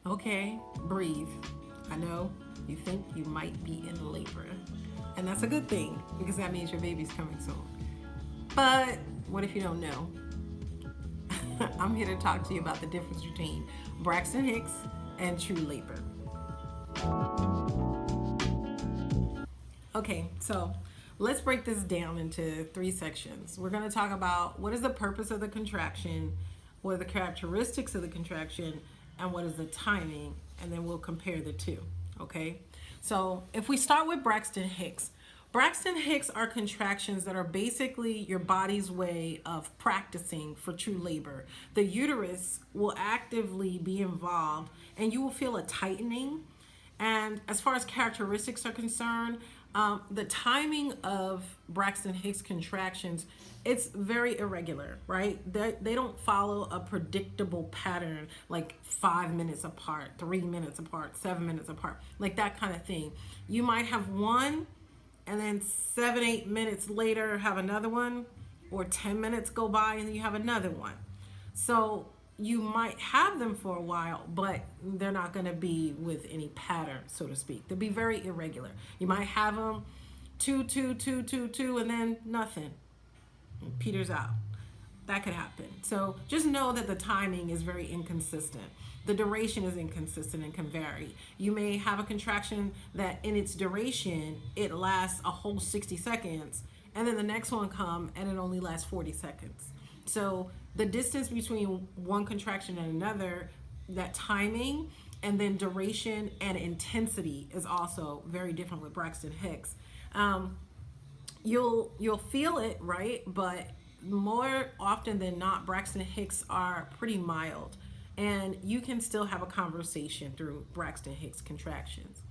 Okay, breathe. I know you think you might be in labor, and that's a good thing because that means your baby's coming soon. But what if you don't know? I'm here to talk to you about the difference between Braxton Hicks and true labor. Okay, so let's break this down into three sections. We're going to talk about what is the purpose of the contraction, what are the characteristics of the contraction, and what is the timing, and then we'll compare the two. Okay, so if we start with Braxton Hicks are contractions that are basically your body's way of practicing for true labor. The uterus will actively be involved, and you will feel a tightening. And as far as characteristics are concerned, the timing of Braxton Hicks contractions, it's very irregular, right? They don't follow a predictable pattern like 5 minutes apart, 3 minutes apart, 7 minutes apart, like that kind of thing. You might have one and then 7, 8 minutes later have another one, or 10 minutes go by and then you have another one. So you might have them for a while, but they're not going to be with any pattern, so to speak. They'll be very irregular. You might have them two, two, two, two, two, and then nothing. It peters out. That could happen. So just know that the timing is very inconsistent. The duration is inconsistent and can vary. You may have a contraction that in its duration, it lasts a whole 60 seconds, and then the next one come and it only lasts 40 seconds. So the distance between one contraction and another, that timing and then duration and intensity is also very different with Braxton Hicks. You'll feel it, right? But more often than not, Braxton Hicks are pretty mild, and you can still have a conversation through Braxton Hicks contractions.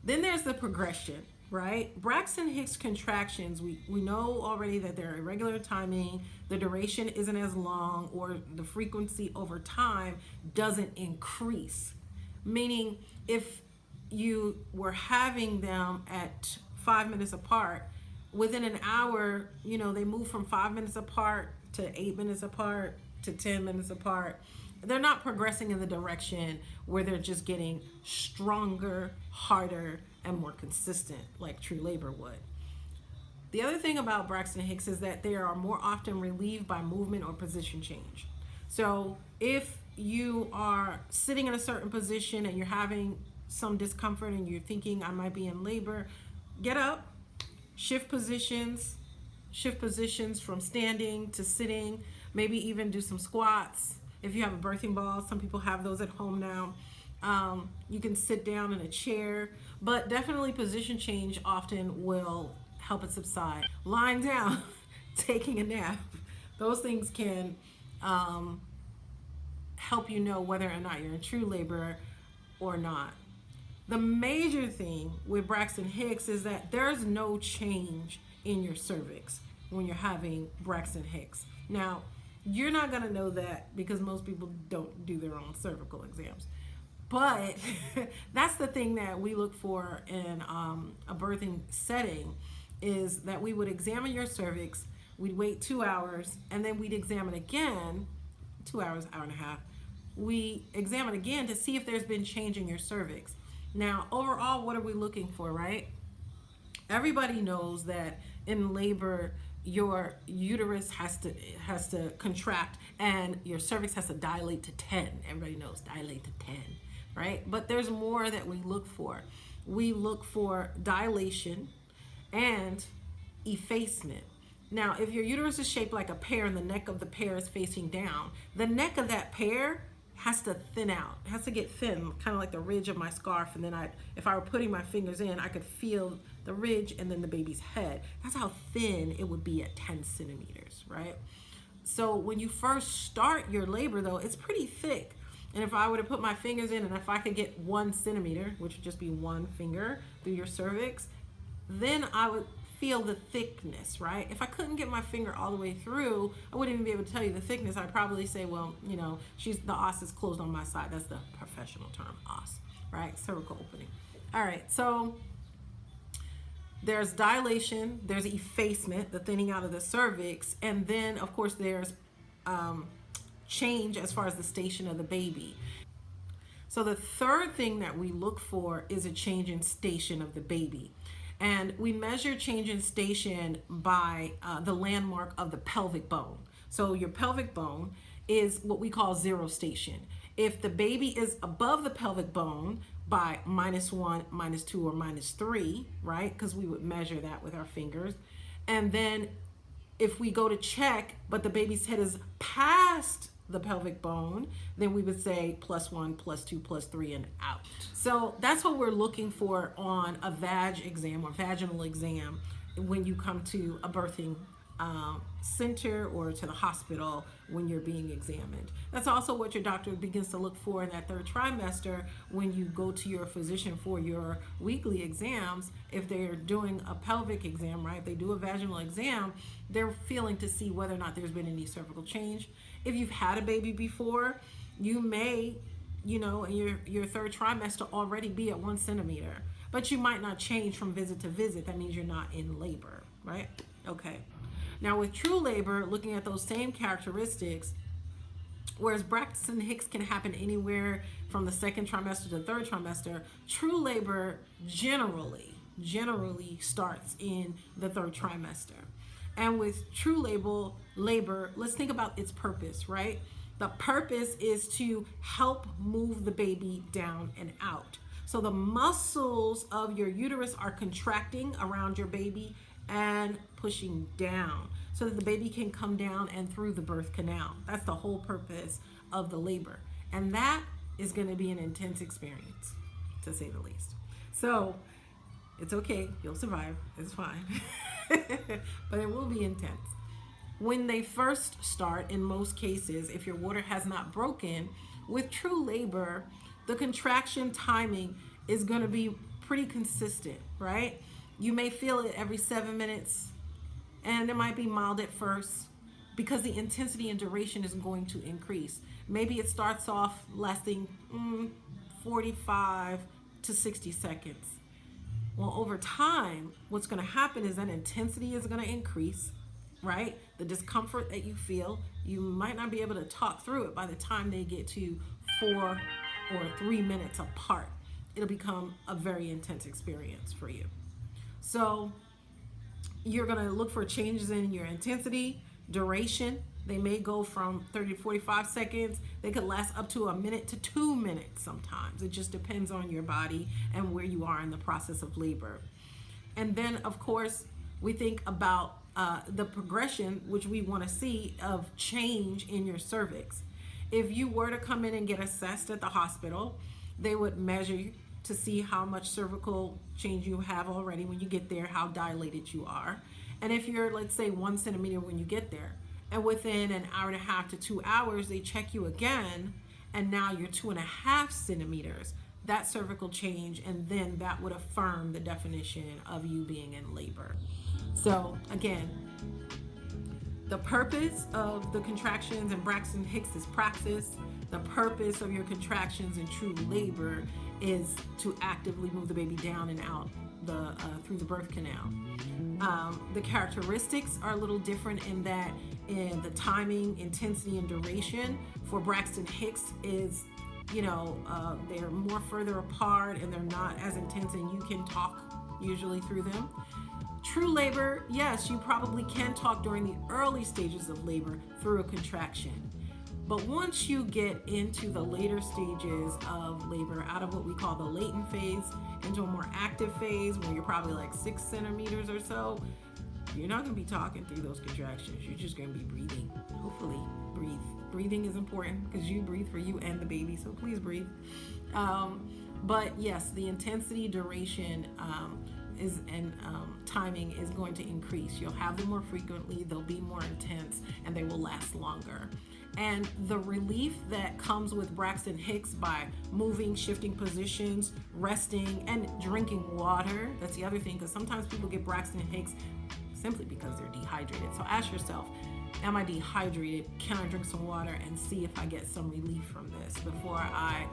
Then there's the progression, right? Braxton Hicks contractions, we know already that they're irregular timing, the duration isn't as long, or the frequency over time doesn't increase. Meaning, if you were having them at 5 minutes apart, within an hour, they move from 5 minutes apart to 8 minutes apart to 10 minutes apart. They're not progressing in the direction where they're just getting stronger, harder, and more consistent like true labor would. The other thing about Braxton Hicks is that they are more often relieved by movement or position change. So if you are sitting in a certain position and you're having some discomfort and you're thinking I might be in labor, get up, shift positions from standing to sitting, maybe even do some squats. If you have a birthing ball, some people have those at home now. You can sit down in a chair, but definitely position change often will help it subside. Lying down, taking a nap, those things can help you know whether or not you're in true labor or not. The major thing with Braxton Hicks is that there's no change in your cervix when you're having Braxton Hicks. Now, you're not going to know that because most people don't do their own cervical exams. But that's the thing that we look for in a birthing setting, is that we would examine your cervix, we'd wait 2 hours, and then we'd examine again, 2 hours, hour and a half. We examine again to see if there's been change in your cervix. Now, overall, what are we looking for, right? Everybody knows that in labor, your uterus has to contract and your cervix has to dilate to 10. Everybody knows dilate to 10, right? But there's more that we look for. We look for dilation and effacement. Now, if your uterus is shaped like a pear and the neck of the pear is facing down, the neck of that pear has to thin out. It has to get thin, kind of like the ridge of my scarf. And then if I were putting my fingers in, I could feel the ridge and then the baby's head. That's how thin it would be at 10 centimeters, right? So when you first start your labor, though, it's pretty thick. And if I were to put my fingers in and if I could get 1 centimeter, which would just be one finger through your cervix, then I would feel the thickness, right? If I couldn't get my finger all the way through, I wouldn't even be able to tell you the thickness. I'd probably say, well, the os is closed on my side. That's the professional term, os, right? Cervical opening. All right, so there's dilation, there's effacement, the thinning out of the cervix, and then, of course, there's change as far as the station of the baby. So the third thing that we look for is a change in station of the baby. And we measure change in station by the landmark of the pelvic bone. So your pelvic bone is what we call zero station. If the baby is above the pelvic bone by -1, -2, or -3, right? Because we would measure that with our fingers. And then if we go to check, but the baby's head is past the pelvic bone, then we would say +1, +2, +3, and out. So that's what we're looking for on a vag exam or vaginal exam when you come to a birthing center or to the hospital when you're being examined. That's also what your doctor begins to look for in that third trimester when you go to your physician for your weekly exams. If they're doing a pelvic exam, right, they do a vaginal exam, they're feeling to see whether or not there's been any cervical change. If you've had a baby before, you may, in your third trimester already be at 1 centimeter, but you might not change from visit to visit. That means you're not in labor, right? Okay. Now with true labor, looking at those same characteristics, whereas Braxton Hicks can happen anywhere from the second trimester to the third trimester, true labor generally starts in the third trimester. And with true labor, let's think about its purpose, right? The purpose is to help move the baby down and out. So the muscles of your uterus are contracting around your baby and pushing down so that the baby can come down and through the birth canal. That's the whole purpose of the labor. And that is going to be an intense experience, to say the least. So it's okay. You'll survive. It's fine. But it will be intense. When they first start, in most cases, if your water has not broken, with true labor, the contraction timing is going to be pretty consistent, right? You may feel it every 7 minutes, and it might be mild at first because the intensity and duration is going to increase. Maybe it starts off lasting 45 to 60 seconds. Well, over time, what's going to happen is that intensity is going to increase, right? The discomfort that you feel, you might not be able to talk through it by the time they get to 4 or 3 minutes apart. It'll become a very intense experience for you. So you're going to look for changes in your intensity, duration. They may go from 30 to 45 seconds. They could last up to 1 minute to 2 minutes sometimes. It just depends on your body and where you are in the process of labor. And then, of course, we think about the progression, which we want to see, of change in your cervix. If you were to come in and get assessed at the hospital, they would measure you to see how much cervical change you have already when you get there, how dilated you are. And if you're, let's say, 1 centimeter when you get there, and within an hour and a half to 2 hours, they check you again, and now you're 2.5 centimeters, that cervical change, and then that would affirm the definition of you being in labor. So again, the purpose of the contractions in Braxton Hicks' praxis, the purpose of your contractions in true labor is to actively move the baby down and out through the birth canal. The characteristics are a little different in that in the timing, intensity, and duration for Braxton Hicks is, they're more further apart and they're not as intense, and you can talk usually through them. True labor, yes, you probably can talk during the early stages of labor through a contraction. But once you get into the later stages of labor, out of what we call the latent phase into a more active phase where you're probably like 6 centimeters or so, you're not going to be talking through those contractions. You're just going to be breathing. Hopefully, breathe. Breathing is important because you breathe for you and the baby, so please breathe. But yes, the intensity, duration, timing is going to increase. You'll have them more frequently, they'll be more intense, and they will last longer. And the relief that comes with Braxton Hicks by moving, shifting positions, resting, and drinking water, that's the other thing, because sometimes people get Braxton Hicks simply because they're dehydrated. So ask yourself, am I dehydrated? Can I drink some water and see if I get some relief from this before I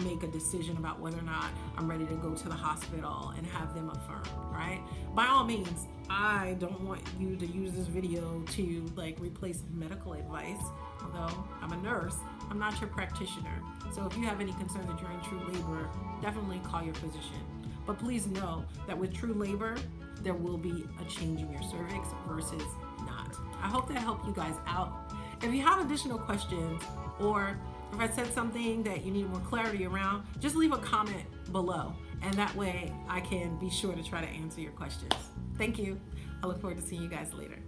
make a decision about whether or not I'm ready to go to the hospital and have them affirm, right? By all means, I don't want you to use this video to replace medical advice. Although I'm a nurse, I'm not your practitioner. So if you have any concern that you're in true labor, definitely call your physician. But please know that with true labor, there will be a change in your cervix versus not. I hope that helped you guys out. If you have additional questions, or if I said something that you need more clarity around, just leave a comment below. And that way I can be sure to try to answer your questions. Thank you. I look forward to seeing you guys later.